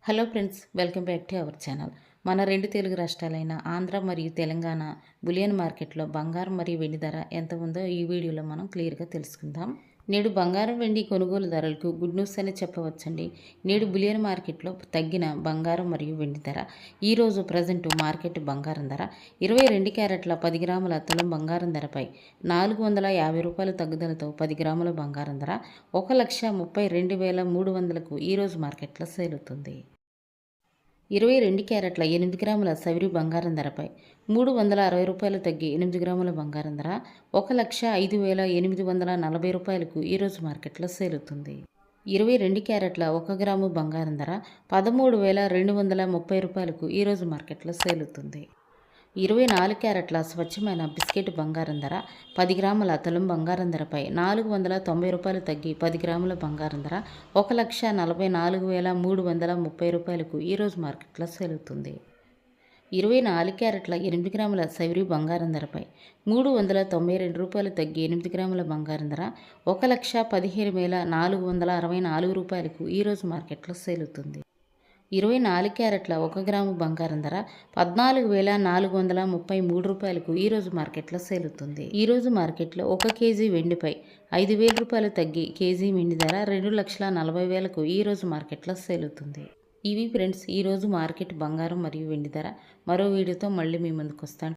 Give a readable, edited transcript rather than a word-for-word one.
Hello friends, welcome back to our channel. మన రెండు తెలుగు రాష్ట్రాలైన ఆంధ్ర మరియు తెలంగాణ బులియన్ మార్కెట్లో బంగారం మరియు వెండి ధర ఎంత ఉందో ఈ వీడియోలో మనం క్లియర్గా తెలుసుకుందాం. నేడు బంగారం వెండి కొనుగోలు ధరలకు గుడ్ న్యూస్ అని చెప్పవచ్చండి. నేడు బులియన్ మార్కెట్లో తగ్గిన బంగారం మరియు వెండి ధర. ఈరోజు ప్రజెంట్ మార్కెట్ బంగారం ధర 22 క్యారెట్ల 10 గ్రాముల తులం బంగారం ధరపై ₹450 తగ్గుదలతో 10 గ్రాముల బంగారం ధర 1,32,300కు ఈరోజు మార్కెట్లో సేల్ అవుతుంది. 22 క్యారెట్ల 8 గ్రాముల సవిరి బంగారం ధరపై ₹360 తగ్గి 8 గ్రాముల బంగారం ధర 1,05,840కు ఈరోజు మార్కెట్లో సేల్ అవుతుంది. 22 క్యారెట్ల 1 గ్రాము బంగారం ధర ₹13,230కు ఈరోజు మార్కెట్లో సేల్ అవుతుంది. 24 క్యారెట్ల స్వచ్ఛమైన బిస్కెట్ బంగారం ధర 10 గ్రాముల తులం బంగారం ధరపై ₹490 తగ్గి 10 గ్రాముల బంగారం ధర 1,44,330కు ఈరోజు మార్కెట్లో సేల్ అవుతుంది. 24 క్యారెట్ల 8 గ్రాముల సవిరి బంగారం ధరపై ₹392 తగ్గి 8 గ్రాముల బంగారం ధర 1,15,464కు ఈరోజు మార్కెట్లో సేల్ అవుతుంది. 24 క్యారెట్ల 1 గ్రాము బంగారం ధర ₹14,433కు ఈరోజు మార్కెట్లో సేల్ అవుతుంది. ఈరోజు మార్కెట్లో 1 కేజీ వెండిపై ₹5,000 తగ్గి కేజీ వెండి ధర ₹2,40,000కు ఈరోజు మార్కెట్లో సేల్ అవుతుంది. ఇవి ఫ్రెండ్స్ ఈరోజు మార్కెట్ బంగారం మరియు వెండి ధర. మరో వీడియోతో మళ్ళీ మీ ముందుకు వస్తాను.